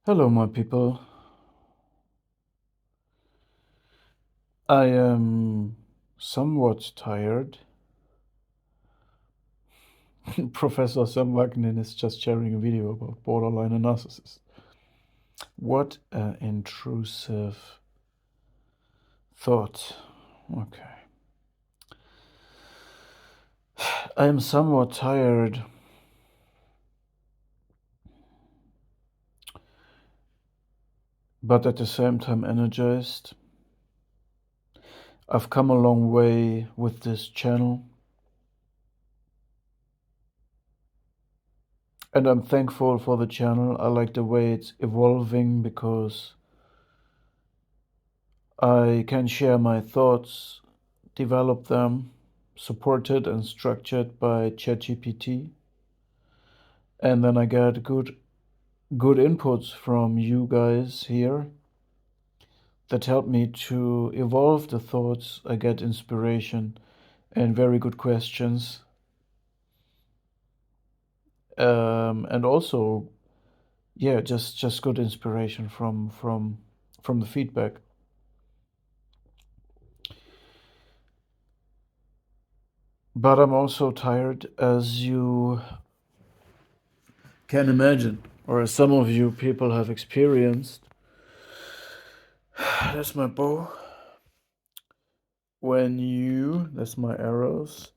Hello, my people. I am somewhat tired. Professor Sam Wagner is just sharing a video about borderline and narcissist. What an intrusive thought. Okay. I am somewhat tired, but at the same time energized. I've come a long way with this channel, and I'm thankful for the channel. I like the way it's evolving because I can share my thoughts, develop them, supported and structured by ChatGPT, and then I get good inputs from you guys here that help me to evolve the thoughts. I get inspiration and very good questions, and also, yeah, just good inspiration from the feedback. But I'm also tired, as you can imagine, or as some of you people have experienced. That's my bow. That's my arrows.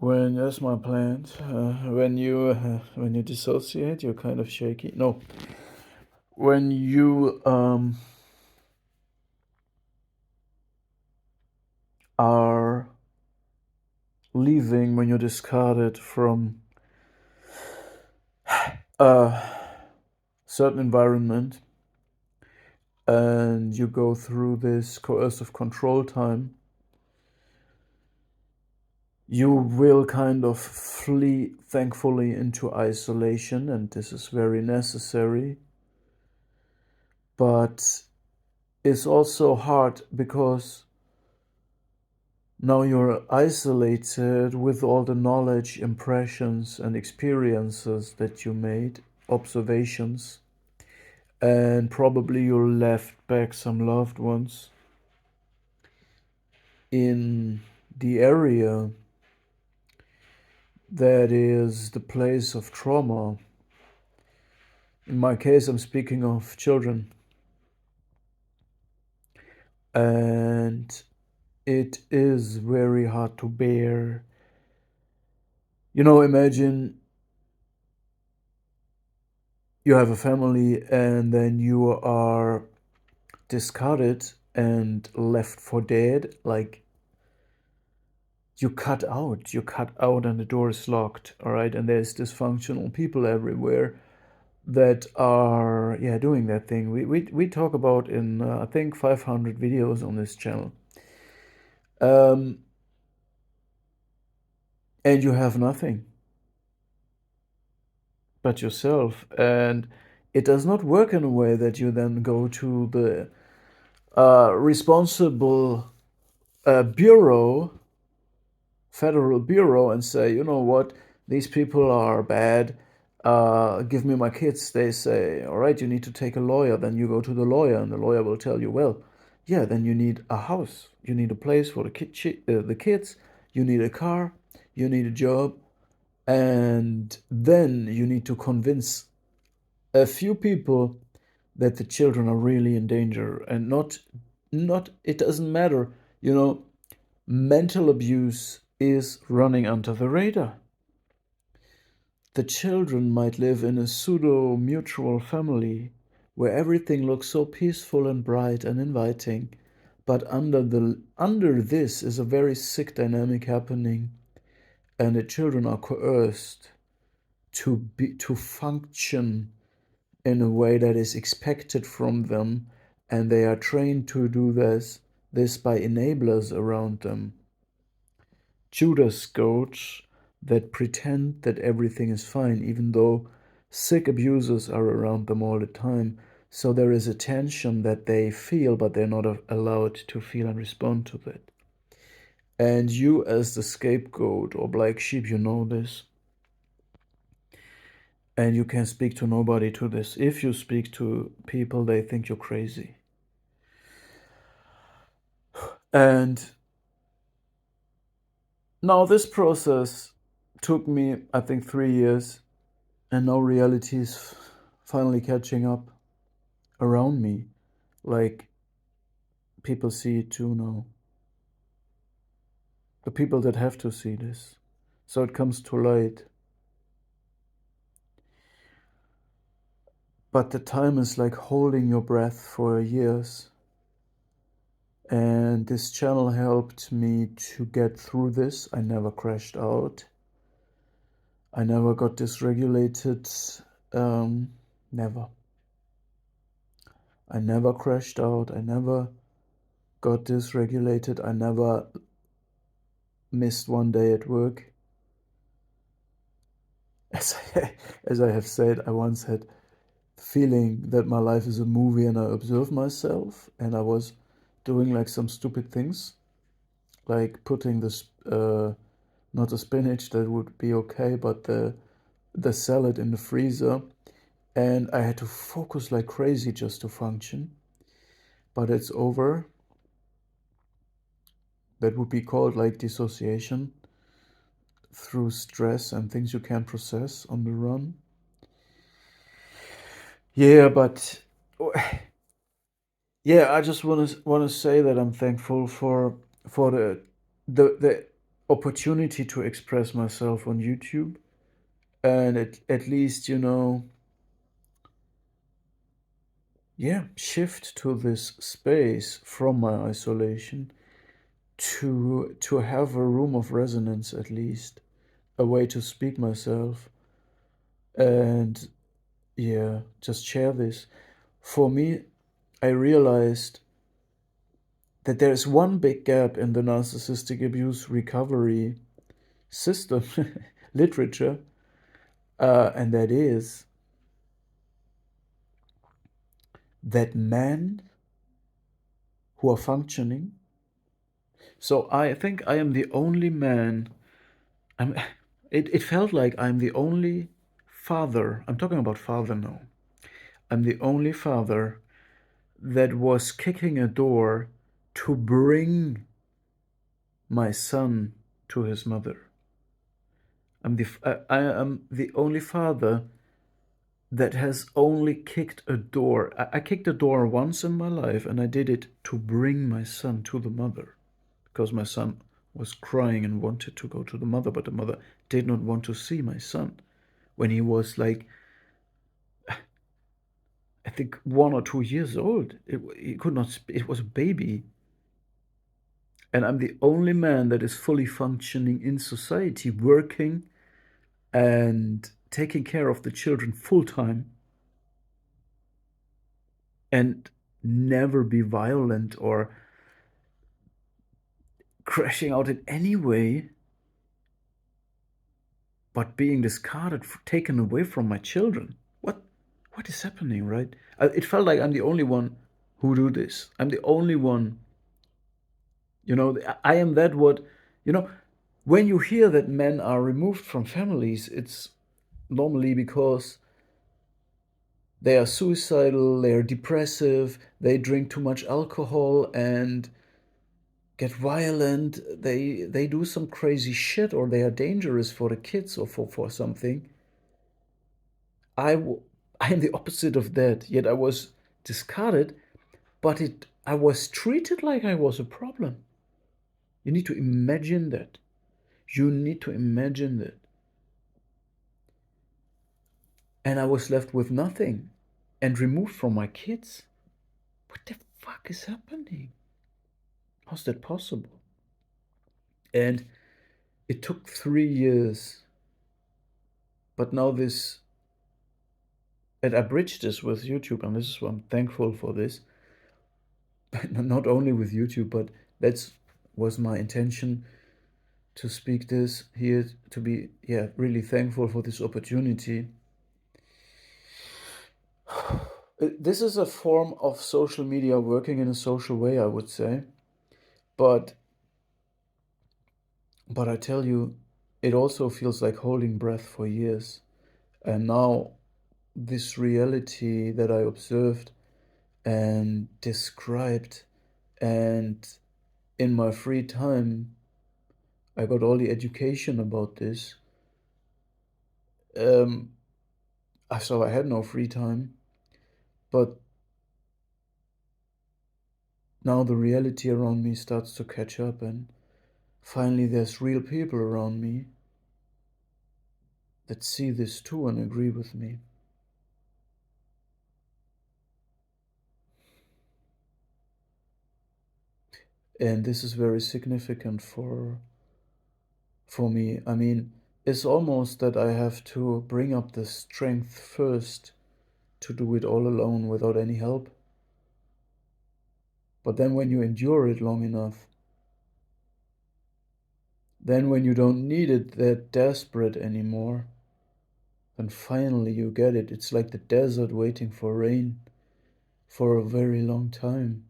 That's my plant. When you dissociate, you're kind of shaky. No, when you are leaving, when you're discarded from a certain environment, and you go through this coercive control time, you will kind of flee, thankfully, into isolation, and this is very necessary. But it's also hard because now you're isolated with all the knowledge, impressions, and experiences that you made, observations, and probably you left back some loved ones in the area that is the place of trauma. In my case, I'm speaking of children. And it is very hard to bear. Imagine you have a family and then you are discarded and left for dead. Like, you cut out and the door is locked, all right? And there's dysfunctional people everywhere that are, yeah, doing that thing. We talk about in, I think, 500 videos on this channel. And you have nothing but yourself. And it does not work in a way that you then go to the responsible federal bureau, and say, you know what, these people are bad. Give me my kids. They say, all right, you need to take a lawyer. Then you go to the lawyer, and the lawyer will tell you, well, yeah, then you need a house, you need a place for the kids, you need a car, you need a job, and then you need to convince a few people that the children are really in danger, and not it doesn't matter, mental abuse is running under the radar. The children might live in a pseudo mutual family where everything looks so peaceful and bright and inviting, but under this is a very sick dynamic happening, and the children are coerced to function in a way that is expected from them, and they are trained to do this by enablers around them. Judas goats that pretend that everything is fine, even though sick abusers are around them all the time. So there is a tension that they feel, but they're not allowed to feel and respond to that. And you, as the scapegoat or black sheep, you know this. And you can speak to nobody to this. If you speak to people, they think you're crazy. And now this process took me, I think, 3 years, and now reality is finally catching up around me. Like, people see it too now. The people that have to see this. So it comes to light. But the time is like holding your breath for years. And this channel helped me to get through this. I never crashed out. I never got dysregulated. Never. I never crashed out. I never got dysregulated. I never missed one day at work. As I have said, I once had the feeling that my life is a movie and I observe myself and I was doing like some stupid things, like putting this, not the spinach, that would be okay, but the salad in the freezer. And I had to focus like crazy just to function. But it's over. That would be called like dissociation through stress and things you can't process on the run. Yeah, but yeah, I just want to say that I'm thankful for the opportunity to express myself on YouTube, and at least, yeah, shift to this space from my isolation to have a room of resonance, at least a way to speak myself, and yeah, just share this. For me, I realized that there is one big gap in the narcissistic abuse recovery system literature, and that is that men who are functioning. So I think I am the only man. I'm, it felt like I'm the only father. I'm talking about father now. I'm the only father that was kicking a door to bring my son to his mother. I am the only father that has only kicked a door. I kicked a door once in my life, and I did it to bring my son to the mother because my son was crying and wanted to go to the mother, but the mother did not want to see my son when he was like, I think, 1 or 2 years old. He could not. It was a baby, and I'm the only man that is fully functioning in society, working and taking care of the children full time, and never be violent or crashing out in any way, but being discarded, taken away from my children. What is happening, right? It felt like I'm the only one who do this. I'm the only one. I am that what, you know, when you hear that men are removed from families, it's normally because they are suicidal, they are depressive, they drink too much alcohol and get violent, they do some crazy shit, or they are dangerous for the kids or for something. I am the opposite of that, yet I was discarded, but I was treated like I was a problem. You need to imagine that. You need to imagine that. And I was left with nothing and removed from my kids. What the fuck is happening? How's that possible? And it took 3 years, but now this, and I bridged this with YouTube, and this is why I'm thankful for this. Not only with YouTube, but that's was my intention to speak this here, to be, yeah, really thankful for this opportunity. This is a form of social media working in a social way, I would say. But I tell you, it also feels like holding breath for years. And now this reality that I observed and described, and in my free time, I got all the education about this. Um, so I had no free time, but now the reality around me starts to catch up, and finally there's real people around me that see this too and agree with me. And this is very significant for me. I mean, it's almost that I have to bring up the strength first to do it all alone without any help. But then when you endure it long enough, then when you don't need it that desperate anymore, then finally you get it. It's like the desert waiting for rain for a very long time.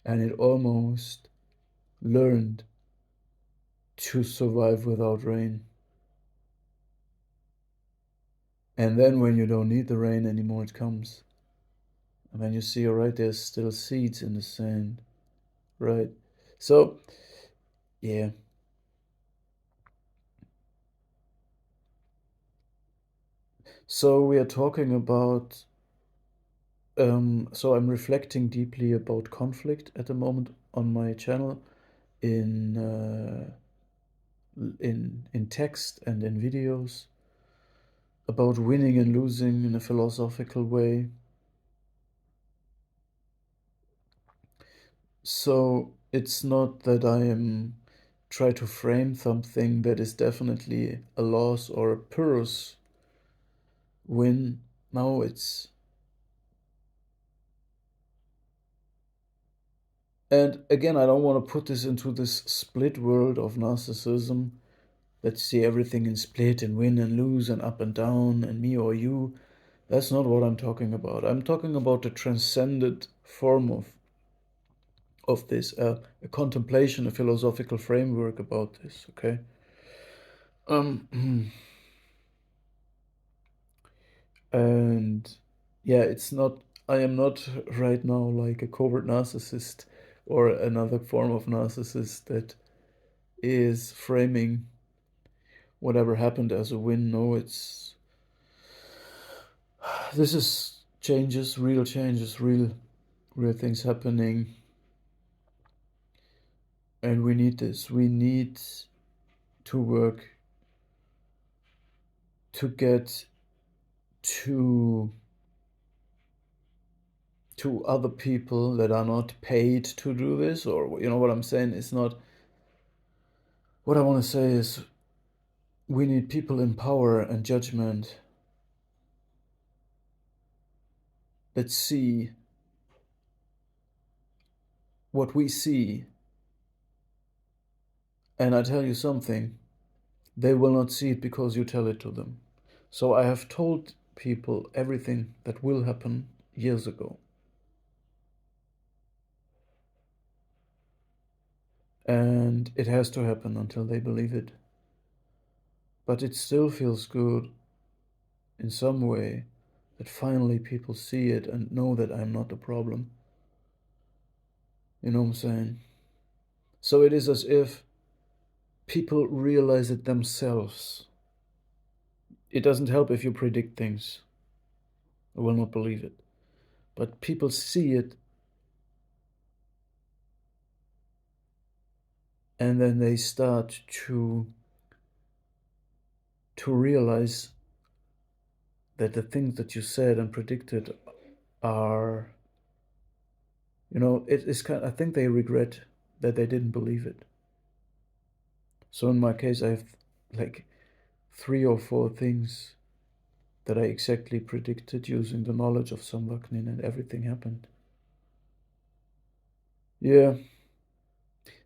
And it almost learned to survive without rain. And then when you don't need the rain anymore, it comes. And then you see, all right, there's still seeds in the sand, right? So, yeah. So we are talking about, so I'm reflecting deeply about conflict at the moment on my channel in in text and in videos about winning and losing in a philosophical way. So it's not that I am try to frame something that is definitely a loss or a purse win. No, it's, and again, I don't want to put this into this split world of narcissism. Let's see everything in split and win and lose and up and down and me or you. That's not what I'm talking about. I'm talking about the transcended form of this, a contemplation, a philosophical framework about this. Okay. Um, and yeah, it's not. I am not right now like a covert narcissist or another form of narcissist that is framing whatever happened as a win. No, it's, this is changes, real things happening, and we need this. We need to work to get to other people that are not paid to do this, or you know what I'm saying. It's not, what I want to say is we need people in power and judgment that see what we see. And I tell you something, they will not see it because you tell it to them. So I have told people everything that will happen years ago. And it has to happen until they believe it. But it still feels good in some way that finally people see it and know that I'm not the problem. You know what I'm saying? So it is as if people realize it themselves. It doesn't help if you predict things. I will not believe it. But people see it and then they start to realize that the things that you said and predicted are, you know, it is kind of, I think they regret that they didn't believe it. So in my case, I have like 3 or 4 things that I exactly predicted using the knowledge of Samvaknin, and everything happened. Yeah,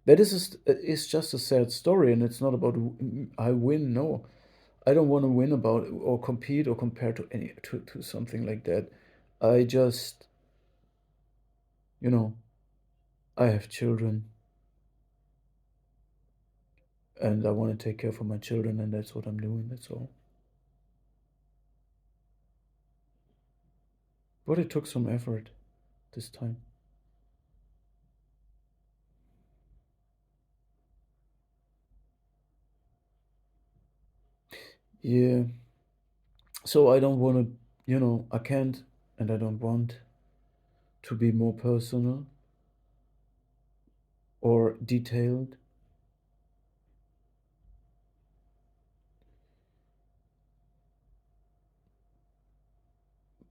that is just a sad story, and it's not about I win. No, I don't want to win about or compete or compare to any to something like that. I just, you know, I have children and I want to take care for my children, and that's what I'm doing. That's all. But it took some effort this time. Yeah. So I don't want to, I can't and I don't want to be more personal or detailed.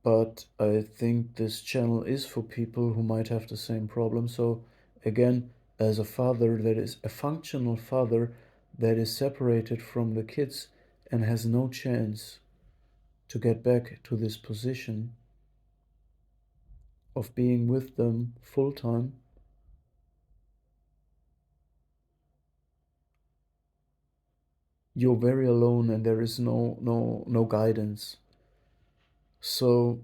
But I think this channel is for people who might have the same problem. So, again, as a father that is a functional father that is separated from the kids and has no chance to get back to this position of being with them full time, you're very alone and there is no guidance. So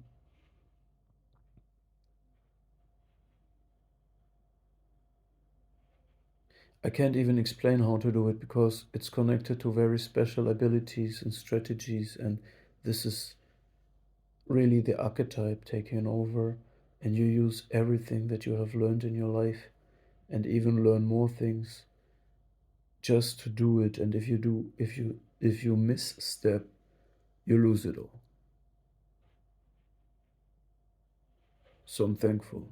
I can't even explain how to do it because it's connected to very special abilities and strategies, and this is really the archetype taking over, and you use everything that you have learned in your life and even learn more things just to do it. And if you misstep, you lose it all. So I'm thankful,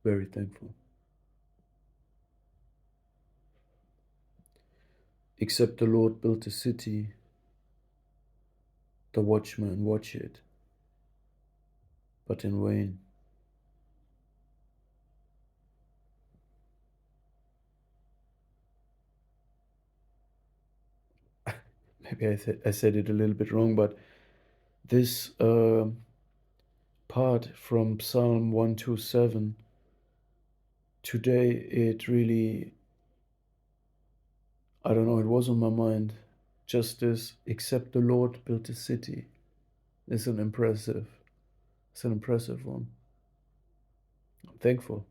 very thankful. Except the Lord built a city, the watchmen watch it, but in vain. Maybe I said it a little bit wrong, but this part from Psalm 127, today it really, I don't know, it was on my mind. Just this, except the Lord built a city. It's an impressive one. I'm thankful.